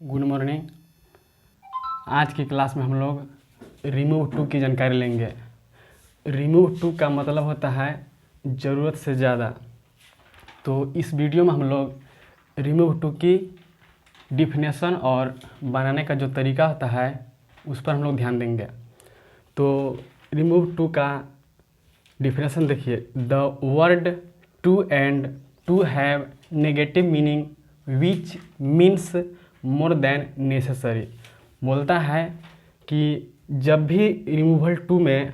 Good morning. आज की class में हम लोग रिमूव टू की जानकारी लेंगे। रिमूव टू का मतलब होता है ज़रूरत से ज़्यादा। तो इस वीडियो में हम लोग रिमूव टू की डिफिनेशन और बनाने का जो तरीका होता है उस पर हम लोग ध्यान देंगे। तो रिमूव टू का डिफिनेशन देखिए, the word too and too have negative meaning which means more than necessary. बोलता है कि जब भी रिमूवल टू में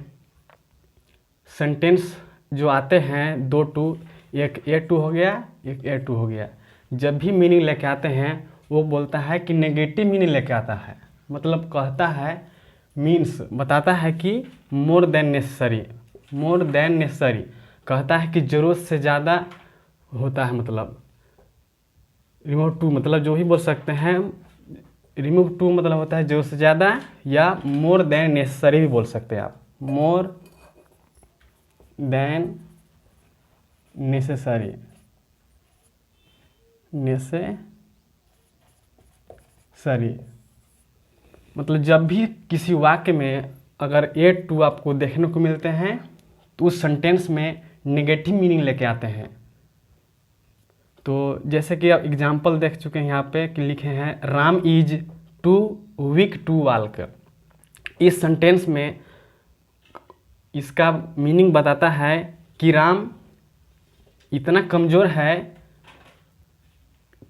सेंटेंस जो आते हैं दो टू, एक ए टू हो गया एक ए टू हो गया, जब भी मीनिंग लेके आते हैं वो बोलता है कि नेगेटिव मीनिंग लेके आता है। मतलब कहता है, मीन्स बताता है कि मोर देन नेसेसरी, मोर देन नेसेसरी कहता है कि ज़रूरत से ज़्यादा होता है। मतलब रिमूव टू मतलब जो भी बोल सकते हैं, रिमूव टू मतलब होता है ज़रूरत से ज़्यादा, या मोर देन नेसेसरी भी बोल सकते हैं आप, मोर देन नेसेसरी, नेसेसरी मतलब जब भी किसी वाक्य में अगर ए टू आपको देखने को मिलते हैं तो उस सेंटेंस में नेगेटिव मीनिंग लेके आते हैं। तो जैसे कि आप एग्जाम्पल देख चुके हैं यहाँ पे कि लिखे हैं Ram is too weak to walk. इस सेंटेंस में इसका मीनिंग बताता है कि राम इतना कमज़ोर है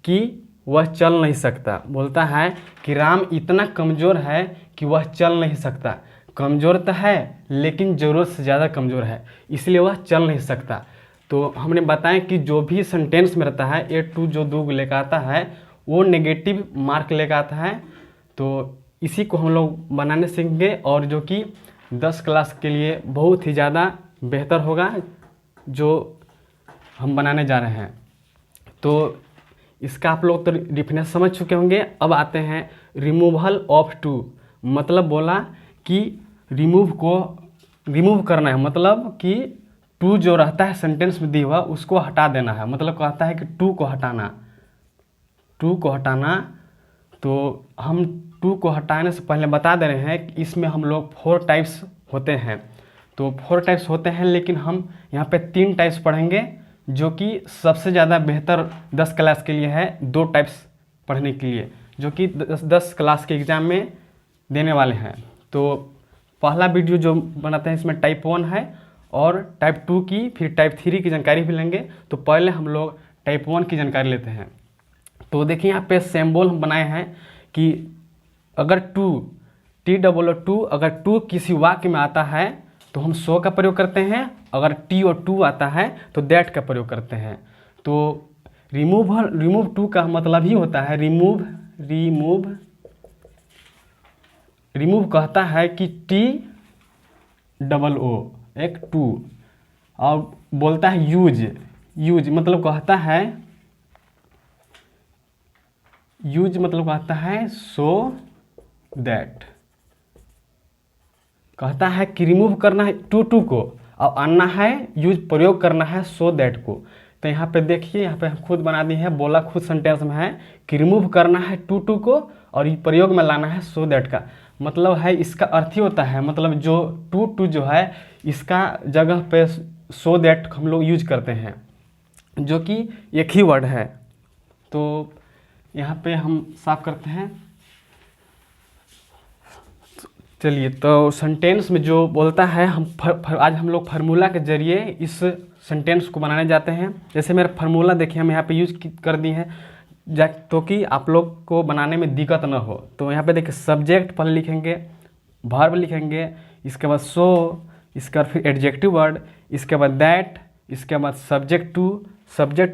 कि वह चल नहीं सकता। बोलता है कि राम इतना कमज़ोर है कि वह चल नहीं सकता। कमज़ोर तो है लेकिन ज़रूरत से ज़्यादा कमज़ोर है, इसलिए वह चल नहीं सकता। तो हमने बताया कि जो भी सेंटेंस में रहता है ए टू जो दो लेकर आता है वो नेगेटिव मार्क लेकर आता है। तो इसी को हम लोग बनाने सीखेंगे और जो कि 10 क्लास के लिए बहुत ही ज़्यादा बेहतर होगा जो हम बनाने जा रहे हैं। तो इसका आप लोग तो डिफिनेशन समझ चुके होंगे। अब आते हैं रिमूवल ऑफ टू। मतलब बोला कि रिमूव करना है, मतलब कि टू जो रहता है सेंटेंस में दिया हुआ उसको हटा देना है। मतलब कहता है कि टू को हटाना, टू को हटाना। तो हम टू को हटाने से पहले बता दे रहे हैं कि इसमें हम लोग 4 टाइप्स होते हैं। तो 4 टाइप्स होते हैं, लेकिन हम यहाँ पे 3 टाइप्स पढ़ेंगे जो कि सबसे ज़्यादा बेहतर 10 क्लास के लिए है। 2 टाइप्स पढ़ने के लिए जो कि 10 क्लास के एग्ज़ाम में देने वाले हैं। तो पहला वीडियो जो बनाते हैं इसमें टाइप 1 है और टाइप 2 की, फिर टाइप 3 की जानकारी भी लेंगे। तो पहले हम लोग टाइप 1 की जानकारी लेते हैं। तो देखिए यहाँ पे सिंबल हम बनाए हैं कि अगर टू TOO अगर टू किसी वाक्य में आता है तो हम सो का प्रयोग करते हैं, अगर TO2 आता है तो दैट का प्रयोग करते हैं। तो रिमूव टू का मतलब ही होता है रिमूव कहता है कि TOO एक टू, और बोलता है यूज मतलब कहता है सो दैट। कहता है कि रिमूव करना है टू को और आना है यूज प्रयोग करना है सो दैट को। तो यहाँ पे देखिए, यहाँ पे हम खुद बना दिए हैं, बोला खुद सेंटेंस में है कि रिमूव करना है टू को और ये प्रयोग में लाना है सो दैट का। मतलब है इसका अर्थ ही होता है, मतलब जो टू जो है इसका जगह पे सो दैट हम लोग यूज करते हैं जो कि एक ही वर्ड है। तो यहाँ पे हम साफ करते हैं। चलिए, तो सेंटेंस में जो बोलता है आज हम लोग फार्मूला के जरिए इस सेंटेंस को बनाने जाते हैं। जैसे मेरा फार्मूला देखिए हम यहाँ पे यूज कर दिए हैं तो कि आप लोग को बनाने में दिक्कत ना हो। तो यहाँ पे देखिए सब्जेक्ट पहले लिखेंगे, वर्ब लिखेंगे, इसके बाद सो, इसके बाद फिर एडजेक्टिव वर्ड, इसके बाद दैट, इसके बाद सब्जेक्ट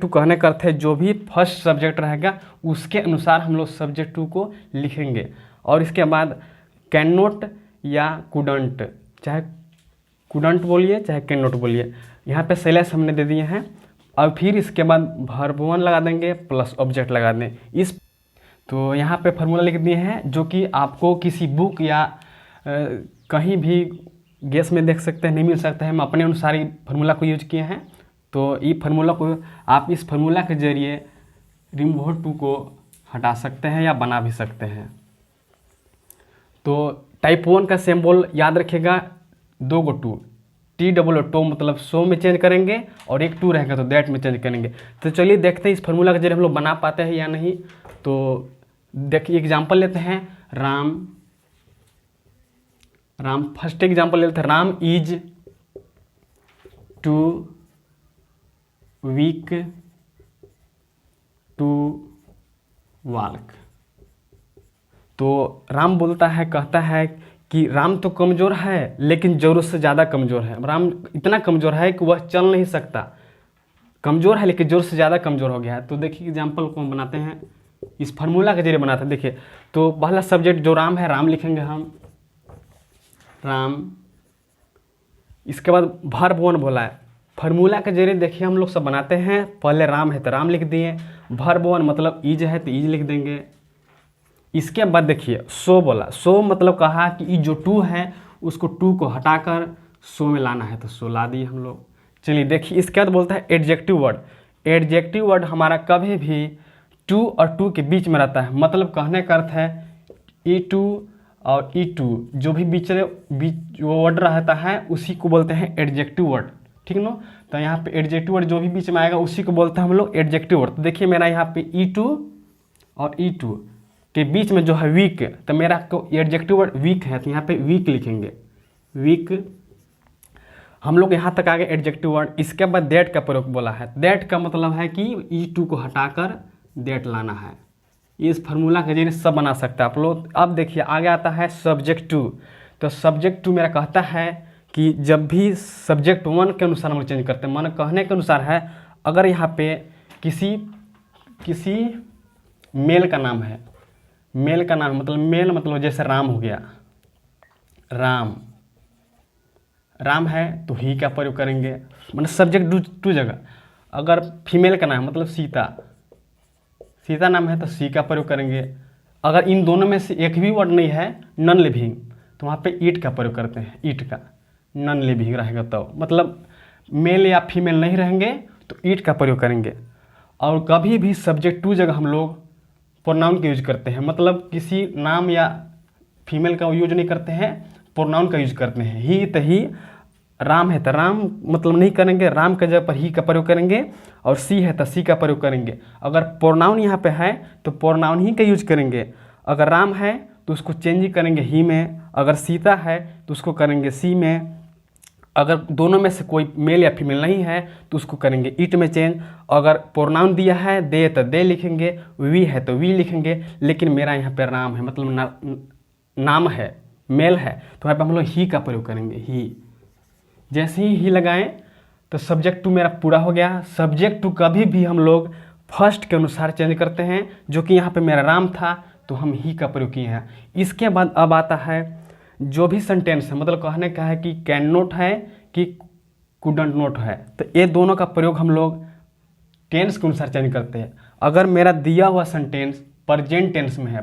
टू कहने का अर्थ है जो भी फर्स्ट सब्जेक्ट रहेगा उसके अनुसार हम लोग सब्जेक्ट टू को लिखेंगे। और इसके बाद कैन नॉट या कुडंट, चाहे कुडंट बोलिए चाहे कैन नॉट बोलिए, यहाँ पे सेलेस हमने दे दिए हैं। और फिर इसके बाद वर्ब 1 लगा देंगे प्लस ऑब्जेक्ट लगा दें। तो यहाँ पे फार्मूला लिख दिए हैं जो कि आपको किसी बुक या कहीं भी गेस में देख सकते हैं, नहीं मिल सकता है। हम अपने अनुसार ही फार्मूला को यूज किए हैं। तो ये फार्मूला को आप इस फार्मूला के जरिए रिमूव टू को हटा सकते हैं या बना भी सकते हैं। तो टाइप 1 का सिंबल याद रखिएगा, 2 go to, T double O too मतलब सो में चेंज करेंगे, और एक टू रहेगा तो दैट में चेंज करेंगे। तो चलिए देखते हैं इस फार्मूला के जरिए हम लोग बना पाते हैं या नहीं। तो देखिए एग्जाम्पल लेते हैं, राम फर्स्ट एग्जाम्पल लेते हैं, Ram is too weak to walk. तो राम बोलता है, कहता है कि राम तो कमज़ोर है लेकिन ज़रूरत से ज़्यादा कमज़ोर है। राम इतना कमज़ोर है कि वह चल नहीं सकता, कमज़ोर है लेकिन ज़रूरत से ज़्यादा कमज़ोर हो गया है। तो देखिए एग्जाम्पल को हम बनाते हैं, इस फार्मूला के जरिए बनाते हैं। देखिए तो पहला सब्जेक्ट जो राम है, राम लिखेंगे हम, राम। इसके बाद वर्ब 1 बोला है, फार्मूला के जरिए देखिए हम लोग सब बनाते हैं। पहले राम है तो राम लिख दिए, वर्ब 1 मतलब इज है तो इज लिख देंगे। इसके बाद देखिए सो बोला, सो मतलब कहा कि जो टू है उसको टू को हटाकर सो में लाना है, तो सो ला दिए हम लोग। चलिए देखिए इसके बाद बोलता है एडजेक्टिव वर्ड। एडजेक्टिव वर्ड हमारा कभी भी टू और टू के बीच में रहता है, मतलब कहने का अर्थ है ई टू और ई टू जो भी बीच वर्ड रहता है उसी को बोलते हैं एडजेक्टिव वर्ड, ठीक ना। तो यहाँ पे एडजेक्टिव वर्ड जो भी बीच में आएगा उसी को बोलते हैं हम लोग एडजेक्टिव वर्ड। तो देखिए मेरा यहाँ पे ई टू और ई टू के बीच में जो है वीक, तो मेरा को एडजेक्टिव वर्ड वीक है, तो यहाँ पे वीक लिखेंगे, वीक। हम लोग यहाँ तक आ गए एडजेक्टिव वर्ड। इसके बाद दैट का प्रयोग बोला है, दैट का मतलब है कि ई टू को हटाकर दैट लाना है। इस फार्मूला के जरिए सब बना सकते हैं आप लोग। अब देखिए आगे आता है सब्जेक्ट टू। तो सब्जेक्ट टू मेरा कहता है कि जब भी सब्जेक्ट 1 के अनुसार हम चेंज करते हैं, मानो कहने के अनुसार है, अगर यहाँ पे किसी मेल का नाम है, मेल का नाम मतलब मेल मतलब जैसे राम हो गया, राम है तो ही का प्रयोग करेंगे, मतलब सब्जेक्ट टू जगह। अगर फीमेल का नाम मतलब सीता नाम है तो सी का प्रयोग करेंगे। अगर इन दोनों में से एक भी वर्ड नहीं है, नॉन लिविंग, तो वहाँ पे ईट का प्रयोग करते हैं, ईट का। नॉन लिविंग रहेगा तो मतलब मेल या फीमेल नहीं रहेंगे तो ईट का प्रयोग करेंगे। और कभी भी सब्जेक्ट टू जगह हम लोग प्रोनाउन का यूज करते हैं, मतलब किसी नाम या फीमेल का यूज नहीं करते हैं, प्रोनाउन का यूज करते हैं। ही तो ही, राम है तो राम मतलब नहीं करेंगे, राम के जगह पर ही का प्रयोग करेंगे, और सी है तो सी का प्रयोग करेंगे। अगर प्रोनाउन यहाँ पे है तो प्रोनाउन ही का यूज करेंगे। अगर राम है तो उसको चेंज ही करेंगे ही में, अगर सीता है तो उसको करेंगे सी में, अगर दोनों में से कोई मेल या फीमेल नहीं है तो उसको करेंगे इट में चेंज। अगर प्रोनाउन दिया है दे तो दे लिखेंगे, वी है तो वी लिखेंगे। लेकिन मेरा यहाँ पे राम है मतलब नाम है, मेल है, तो यहाँ पे हम लोग ही का प्रयोग करेंगे, ही। जैसे ही लगाएं तो सब्जेक्ट टू मेरा पूरा हो गया। सब्जेक्ट टू कभी भी हम लोग फर्स्ट के अनुसार चेंज करते हैं, जो कि यहाँ पे मेरा राम था तो हम ही का प्रयोग किए हैं। इसके बाद अब आता है जो भी सेंटेंस है, मतलब कहने का है कि कैन नॉट है कि कुडंट नॉट है, तो ये दोनों का प्रयोग हम लोग टेंस के अनुसार चेंज करते हैं। अगर मेरा दिया हुआ सेंटेंस प्रेजेंट टेंस में है,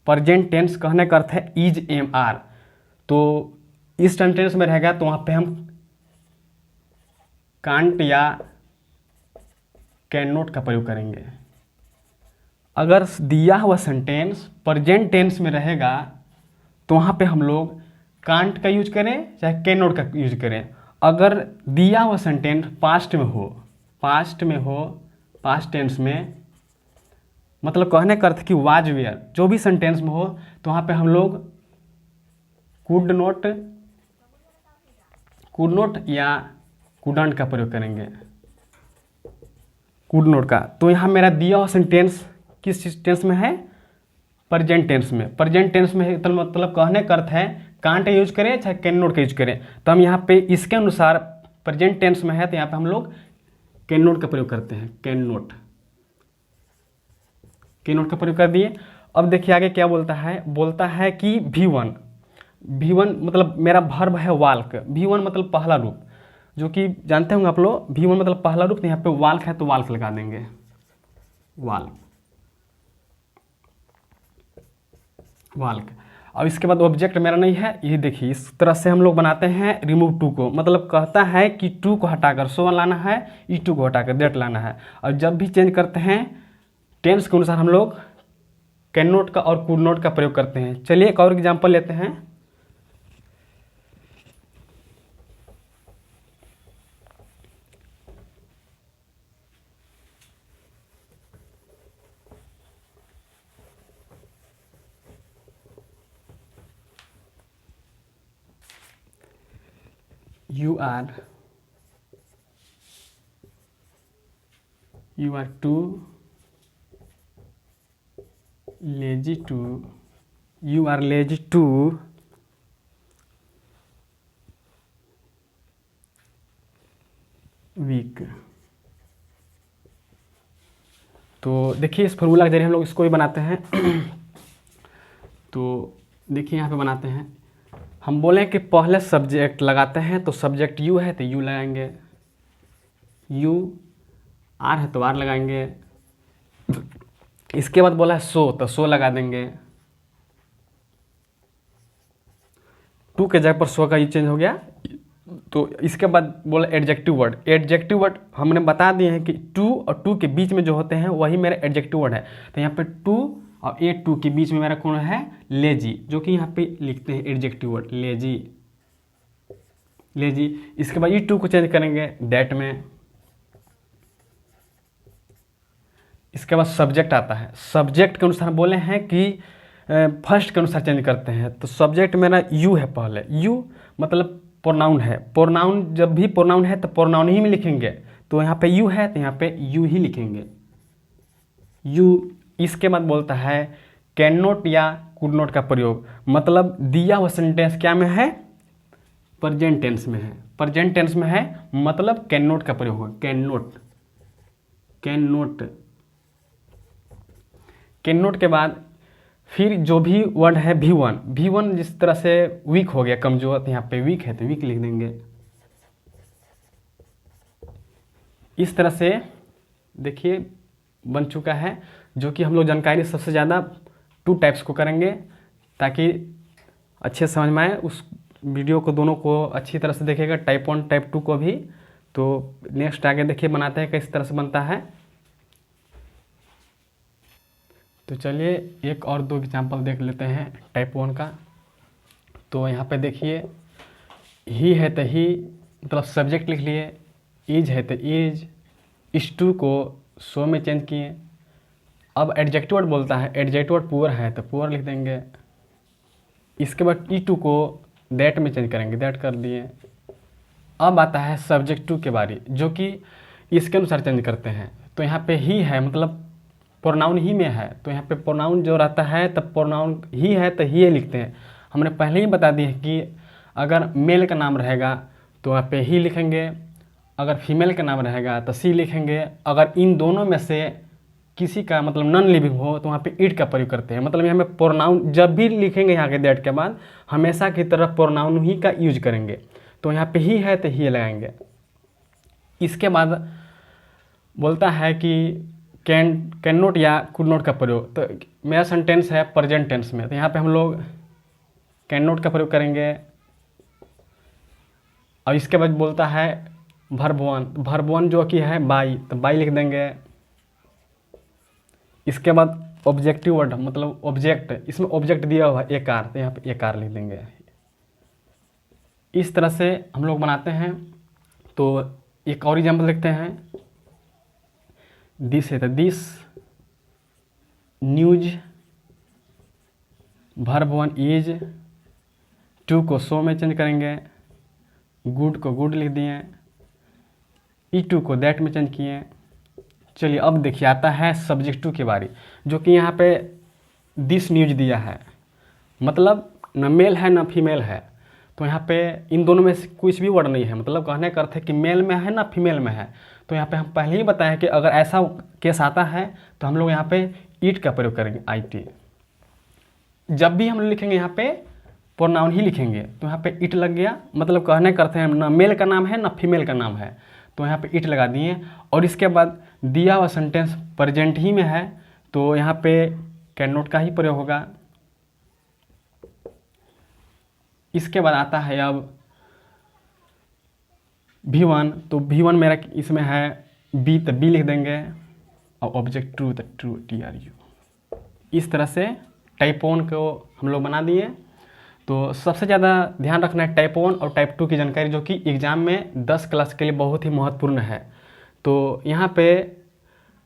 प्रेजेंट टेंस कहने का अर्थ है इज एम आर, तो इस सेंटेंस में रहेगा तो वहाँ पे हम कांट या कैन नॉट का प्रयोग करेंगे। अगर दिया हुआ सेंटेंस प्रेजेंट टेंस में रहेगा तो वहाँ पे हम लोग कांट का यूज करें चाहे कैन नॉट का यूज करें। अगर दिया हुआ सेंटेंस पास्ट टेंस में मतलब कहने का अर्थ कि वाज वेयर, जो भी सेंटेंस में हो तो वहाँ पे हम लोग कुड नॉट या कुडंट का प्रयोग करेंगे, कुड नॉट का। तो यहाँ मेरा दिया हुआ सेंटेंस किस टेंस में है, प्रेजेंट टेंस में। प्रेजेंट टेंस में तो मतलब कहने का अर्थ है कांट यूज करें चाहे कैन नॉट का यूज करें, तो हम यहाँ पे इसके अनुसार प्रेजेंट टेंस में है तो यहाँ पे हम लोग कैन नॉट का प्रयोग करते हैं, कैन नॉट का प्रयोग कर दिए। अब देखिए आगे क्या बोलता है कि V1 मतलब मेरा वर्ब है वाल्क। V1 मतलब पहला रूप, जो कि जानते होंगे आप लोग, V1 मतलब पहला रूप, तो यहाँ पे वाल्क है तो वाल्क लगा देंगे, वाल्क। और इसके बाद ऑब्जेक्ट मेरा नहीं है, ये देखिए इस तरह से हम लोग बनाते हैं रिमूव टू को, मतलब कहता है कि टू को हटाकर सो लाना है, ई टू को हटाकर दैट लाना है। और जब भी चेंज करते हैं टेंस के अनुसार हम लोग कैन नॉट का और कुड नॉट का प्रयोग करते हैं। चलिए एक और एग्जाम्पल लेते हैं। You are too lazy to you are lazy to weak। तो देखिए इस फॉर्मूला के जरिए हम लोग इसको भी बनाते हैं। तो देखिए यहाँ पे बनाते हैं, हम बोले कि पहले सब्जेक्ट लगाते हैं, तो सब्जेक्ट यू है तो यू लगाएंगे, यू आर है तो आर लगाएंगे। इसके बाद बोला है सो तो सो लगा देंगे, टू के जगह पर सो का ये चेंज हो गया। तो इसके बाद बोला एडजेक्टिव वर्ड, एडजेक्टिव वर्ड हमने बता दिए हैं कि टू और टू के बीच में जो होते हैं वही मेरा एडजेक्टिव वर्ड है। तो यहाँ पे टू और ए टू के बीच में मेरा कौन है, लेजी, जो कि यहाँ पे लिखते हैं एडजेक्टिव वर्ड लेजी, लेजी। इसके बाद ई टू को चेंज करेंगे दैट में। इसके बाद सब्जेक्ट आता है, सब्जेक्ट के अनुसार बोले हैं कि फर्स्ट के अनुसार चेंज करते हैं। तो सब्जेक्ट मेरा यू है, पहले यू मतलब प्रोनाउन है, प्रोनाउन जब भी प्रोनाउन है तो प्रोनाउन ही में लिखेंगे। तो यहाँ पे यू है तो यहाँ पे यू ही लिखेंगे, यू। इसके बाद बोलता है कैन नॉट या कुड नॉट का प्रयोग, मतलब दिया हुआ सेंटेंस क्या में है, प्रेजेंट टेंस में है, प्रेजेंट टेंस में है, मतलब कैन नॉट का प्रयोग होगा, can not, can not. Can not के बाद फिर जो भी वर्ड है वी वन, वी वन जिस तरह से वीक हो गया, कमजोर, तो यहाँ पे वीक है तो वीक लिख देंगे। इस तरह से देखिए बन चुका है, जो कि हम लोग जानकारी सबसे ज़्यादा टू टाइप्स को करेंगे ताकि अच्छे समझ में आए। उस वीडियो को दोनों को अच्छी तरह से देखेगा, टाइप 1 टाइप 2 को भी। तो नेक्स्ट आगे देखिए बनाते हैं किस तरह से बनता है। तो चलिए एक और दो एग्जाम्पल देख लेते हैं टाइप 1 का। तो यहाँ पे देखिए ही है तो ही, मतलब सब्जेक्ट लिख लिए, इज है तो इज, इस टू को सो में चेंज किए। अब एडजेक्टिव वर्ड बोलता है, एडजेक्टिव वर्ड पुअर है तो पुअर लिख देंगे। इसके बाद ई टू को दैट में चेंज करेंगे, दैट कर दिए। अब आता है सब्जेक्ट टू के बारी, जो कि इसके अनुसार चेंज करते हैं। तो यहाँ पे ही है, मतलब प्रोनाउन ही में है, तो यहाँ पे प्रोनाउन जो रहता है तब प्रोनाउन ही है तो ही लिखते हैं। हमने पहले ही बता दिया कि अगर मेल का नाम रहेगा तो वहाँ पे ही लिखेंगे, अगर फीमेल का नाम रहेगा तो सी लिखेंगे। अगर इन दोनों में से किसी का मतलब नॉन लिविंग हो तो वहाँ पे इट का प्रयोग करते हैं। मतलब यहाँ पे प्रोनाउन जब भी लिखेंगे यहाँ के दैट के बाद हमेशा की तरह प्रोनाउन ही का यूज करेंगे। तो यहाँ पे ही है तो ही लगाएंगे। इसके बाद बोलता है कि कैन नॉट या कुड नॉट का प्रयोग। तो मेरा सेंटेंस है प्रेजेंट टेंस में, तो यहाँ पे हम लोग कैन नॉट का प्रयोग करेंगे। और इसके बाद बोलता है वर्ब वन, वर्ब वन जो कि है बाई, तो बाई लिख देंगे। इसके बाद ऑब्जेक्टिव वर्ड मतलब ऑब्जेक्ट, इसमें ऑब्जेक्ट दिया हुआ है एक आर, तो यहाँ पे एक आर लिख देंगे। इस तरह से हम लोग बनाते हैं। तो एक और एग्जाम्पल देखते हैं। दिस है तो this, news, verb one is, too को सो में चेंज करेंगे, गुड को गुड लिख दिए, ई टू को दैट में चेंज किए। चलिए अब देखिए आता है सब्जेक्ट टू की बारी, जो कि यहाँ पे दिस न्यूज दिया है, मतलब न मेल है न फीमेल है। तो यहाँ पे इन दोनों में से कुछ भी वर्ड नहीं है, मतलब कहने का अर्थ है कि मेल में है ना फीमेल में है। तो यहाँ पे हम पहले ही बताएं कि अगर ऐसा केस आता है तो हम लोग यहाँ पे ईट का प्रयोग करेंगे, IT। जब भी हम लोग लिखेंगे यहाँ पे प्रोनाउन ही लिखेंगे, तो यहाँ पे इट लग गया, मतलब कहने का अर्थ है ना मेल का नाम है ना फीमेल का नाम है, तो यहाँ पे इट लगा दिए। और इसके बाद दिया हुआ सेंटेंस प्रेजेंट ही में है, तो यहाँ पे कैन नॉट का ही प्रयोग होगा। इसके बाद आता है अब V1, तो V1 मेरा इसमें है बी, तो बी लिख देंगे, और ऑब्जेक्ट ट्रू, तो ट्रू TRU। इस तरह से टाइप 1 को हम लोग बना दिए। तो सबसे ज़्यादा ध्यान रखना है टाइप 1 और टाइप 2 की जानकारी, जो कि एग्ज़ाम में 10 क्लास के लिए बहुत ही महत्वपूर्ण है। तो यहाँ पे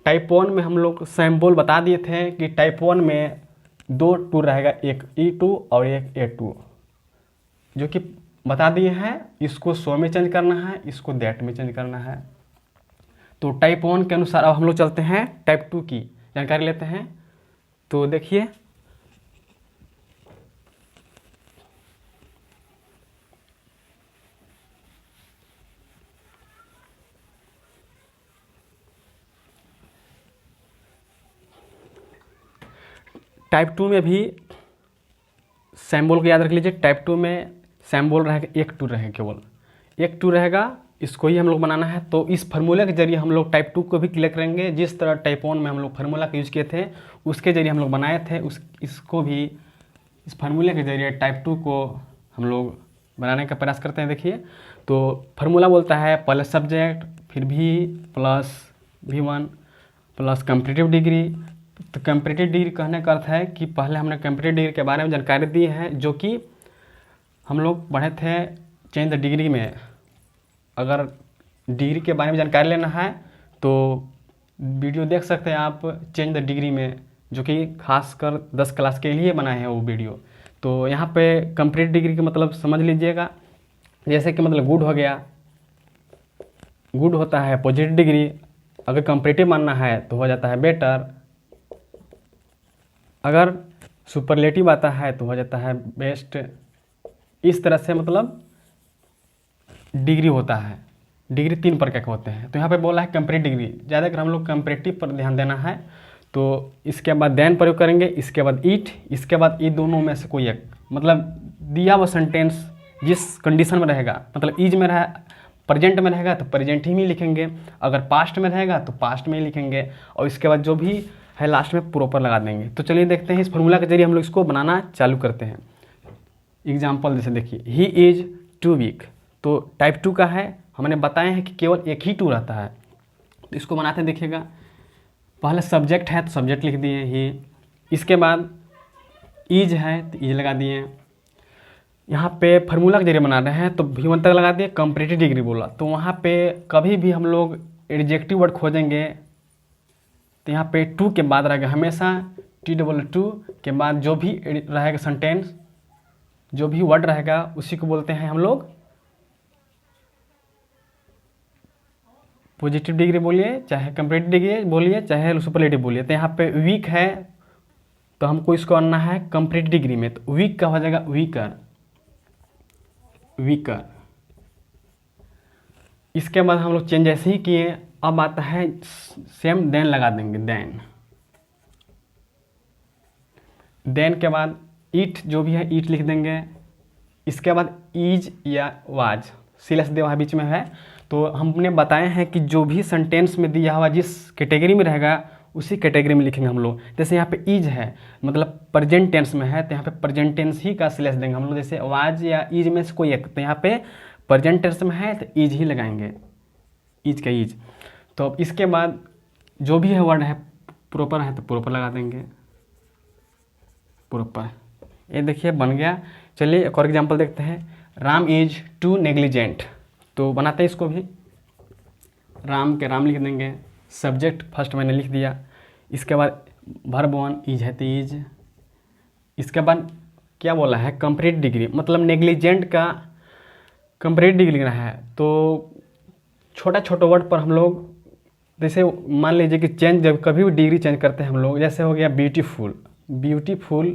टाइप 1 में हम लोग सिंबल बता दिए थे कि टाइप 1 में 2 टू रहेगा, एक E2 और एक A2, जो कि बता दिए हैं। इसको 100 में चेंज करना है, इसको दैट में चेंज करना है। तो टाइप 1 के अनुसार अब हम लोग चलते हैं टाइप 2 की जानकारी लेते हैं। तो देखिए, टाइप 2 में भी सिंबल को याद रख लीजिए। टाइप 2 में सिंबल रहेगा, एक टू रहेगा, केवल एक टू रहेगा, इसको ही हम लोग बनाना है। तो इस फार्मूला के जरिए हम लोग टाइप 2 को भी क्लियर करेंगे। जिस तरह टाइप 1 में हम लोग फार्मूला का यूज़ किए थे, उसके जरिए हम लोग बनाए थे, इसको भी इस फार्मूले के जरिए टाइप 2 को हम लोग बनाने का प्रयास करते हैं। देखिए, तो फार्मूला बोलता है पहले सब्जेक्ट, फिर V plus V1 plus comparative degree. तो कंपैरेटिव डिग्री कहने का अर्थ है कि पहले हमने कंपैरेटिव डिग्री के बारे में जानकारी दी है, जो कि हम लोग पढ़े थे चेंज द डिग्री में। अगर डिग्री के बारे में जानकारी लेना है तो वीडियो देख सकते हैं आप चेंज द डिग्री में, जो कि खासकर 10 क्लास के लिए बनाए हैं वो वीडियो। तो यहाँ पे कंपैरेटिव डिग्री का मतलब समझ लीजिएगा, जैसे कि मतलब गुड हो गया, गुड होता है पॉजिटिव डिग्री। अगर कंपैरेटिव मानना है तो हो जाता है बेटर। अगर सुपरलेटिव आता है तो हो जाता है बेस्ट। इस तरह से मतलब डिग्री होता है। डिग्री 3 प्रकार के होते हैं। तो यहाँ पे बोला है कंपैरेटिव डिग्री, ज़्यादातर हम लोग कंपैरेटिव पर ध्यान देना है। तो इसके बाद देन प्रयोग करेंगे, इसके बाद इट, इसके बाद ये दोनों में से कोई एक, मतलब दिया हुआ सेंटेंस जिस कंडीशन में रहेगा, मतलब इज में रहा, प्रेजेंट में रहेगा तो प्रेजेंट ही में लिखेंगे, अगर पास्ट में रहेगा तो पास्ट में ही लिखेंगे, और इसके बाद जो भी है लास्ट में प्रॉपर लगा देंगे। तो चलिए देखते हैं, इस फॉर्मूला के जरिए हम लोग इसको बनाना चालू करते हैं। एग्जाम्पल जैसे देखिए, ही इज टू वीक, तो टाइप 2 का है, हमने बताए हैं कि केवल एक ही टू रहता है। तो इसको बनाते हैं, देखिएगा, पहले सब्जेक्ट है तो सब्जेक्ट लिख दिए ही, इसके बाद इज है तो इज लगा दिए। यहाँ पे फार्मूला के जरिए बना रहे हैं तो V1 तक लगा दिए, कंपैरेटिव डिग्री बोला। तो वहाँ पे कभी भी हम लोग एडजेक्टिव वर्ड खोजेंगे तो यहाँ पे 2 के बाद रहेगा हमेशा T2 के बाद जो भी रहेगा सेंटेंस, जो भी वर्ड रहेगा उसी को बोलते हैं हम लोग पॉजिटिव डिग्री बोलिए, चाहे कंपैरेटिव डिग्री बोलिए, चाहे सुपरलेटिव बोलिए। तो यहाँ पे वीक है तो हमको इसको आना है कंपैरेटिव डिग्री में, तो वीक का हो जाएगा वीकर, वीकर। इसके बाद हम लोग चेंज ऐसे ही किए, अब आता है सेम देन लगा देंगे, देन। देन के बाद इट, जो भी है इट लिख देंगे। इसके बाद इज या वाज, सिलेस देवा बीच में है। तो हमने बताए हैं कि जो भी सेंटेंस में दिया हुआ जिस कैटेगरी में रहेगा उसी कैटेगरी में लिखेंगे हम लोग। जैसे यहाँ पे इज है, मतलब प्रेजेंट टेंस में है, तो यहाँ पे प्रेजेंट टेंस ही का सिलेस देंगे हम लोग। जैसे वाज या इज में से कोई एक, तो यहाँ पे प्रेजेंट टेंस में है तो इज ही लगाएंगे, इज का इज। तो इसके बाद जो भी है वर्ड है प्रॉपर है तो प्रॉपर लगा देंगे, प्रॉपर। ये देखिए बन गया। चलिए एक और एग्जांपल देखते हैं, राम इज टू नेग्लिजेंट। तो बनाते हैं इसको भी, राम के राम लिख देंगे, सब्जेक्ट फर्स्ट मैंने लिख दिया। इसके बाद वर्ब 1 इज है तो इज। इसके बाद क्या बोला है कंपैरेटिव डिग्री, मतलब नेग्लिजेंट का कंपैरेटिव डिग्री लिखना है। तो छोटा छोटा वर्ड पर हम लोग, जैसे मान लीजिए कि चेंज, जब कभी भी डिग्री चेंज करते हैं हम लोग, जैसे हो गया ब्यूटीफुल, ब्यूटीफुल,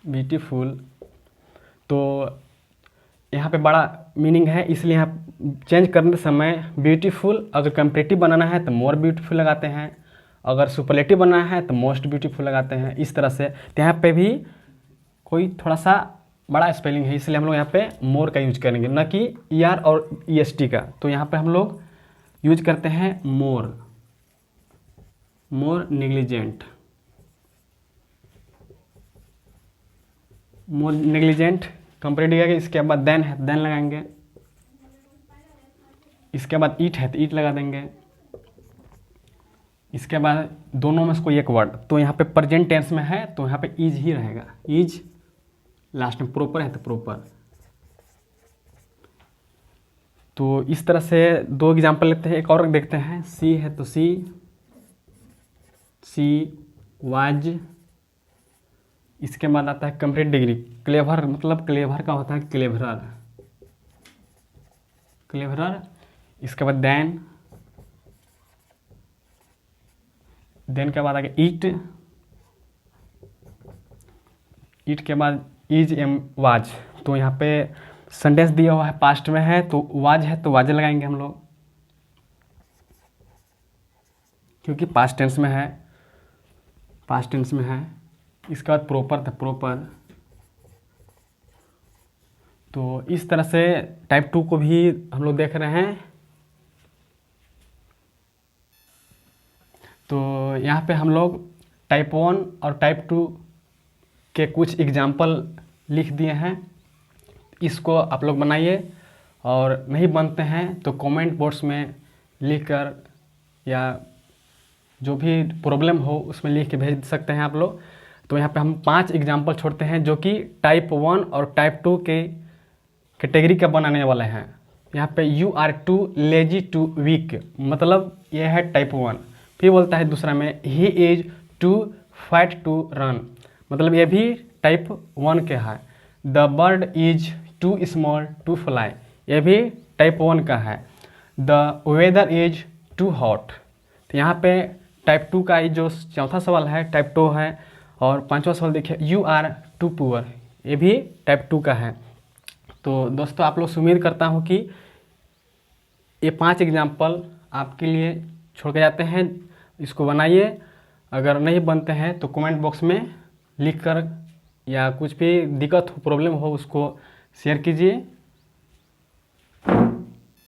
ब्यूटीफुल, तो यहाँ पे बड़ा मीनिंग है, इसलिए यहाँ चेंज करने समय ब्यूटीफुल, अगर कंपैरेटिव बनाना है तो मोर ब्यूटीफुल लगाते हैं, अगर सुपरलेटिव बनाना है तो मोस्ट ब्यूटीफुल लगाते हैं। इस तरह से तो यहाँ पे भी कोई थोड़ा सा बड़ा स्पेलिंग है, इसलिए हम लोग यहाँ पे मोर का यूज करेंगे, न कि ER और EST का। तो यहाँ पे हम लोग यूज करते हैं मोर, मोर नेग्लिजेंट, मोर नेग्लिजेंट कंप्लीट किया गया। इसके बाद देन है, देन लगाएंगे। इसके बाद ईट है तो ईट लगा देंगे। इसके बाद दोनों में से कोई एक वर्ड, तो यहाँ पे प्रेजेंट टेंस में है तो यहाँ पे इज ही रहेगा, इज। लास्ट में प्रोपर है तो प्रोपर। तो इस तरह से 2 एग्जाम्पल लेते हैं, एक और देखते हैं। सी है तो सी वाज। इसके बाद आता है कंप्लीट डिग्री। क्लेवर मतलब क्लेवर का होता है क्लेवरर, क्लेवरर। इसके बाद देन के बाद आ गया ईट। ईट के बाद इज एम वाज। तो यहाँ पे सेंटेंस दिया हुआ है पास्ट में है तो वाज है तो वाज लगाएंगे हम लोग, क्योंकि पास्ट टेंस में है, पास्ट टेंस में है। इसके बाद प्रॉपर था प्रॉपर। तो इस तरह से टाइप 2 को भी हम लोग देख रहे हैं। तो यहाँ पे हम लोग टाइप 1 और टाइप 2 के कुछ एग्जाम्पल लिख दिए हैं। इसको आप लोग बनाइए, और नहीं बनते हैं तो कमेंट बॉक्स में लिख कर या जो भी प्रॉब्लम हो उसमें लिख के भेज सकते हैं आप लोग। तो यहाँ पे हम 5 एग्जाम्पल छोड़ते हैं जो कि टाइप 1 और टाइप 2 के कैटेगरी का बनाने वाले हैं। यहाँ पे you are too lazy to weak, मतलब ये है टाइप 1। फिर बोलता है दूसरा में he is too fat to run, मतलब ये भी टाइप 1 के है। The bird is too small to fly, ये भी टाइप 1 का है। The weather is too hot. तो यहाँ पे टाइप 2 का जो चौथा सवाल है टाइप 2 है, और 5वां सवाल देखिए यू आर टू पुअर, ये भी टाइप 2 का है। तो दोस्तों आप लोग से उम्मीद करता हूँ कि ये 5 एग्जाम्पल आपके लिए छोड़ के जाते हैं। इसको बनाइए, अगर नहीं बनते हैं तो कमेंट बॉक्स में लिख कर या कुछ भी दिक्कत हो प्रॉब्लम हो उसको शेयर कीजिए।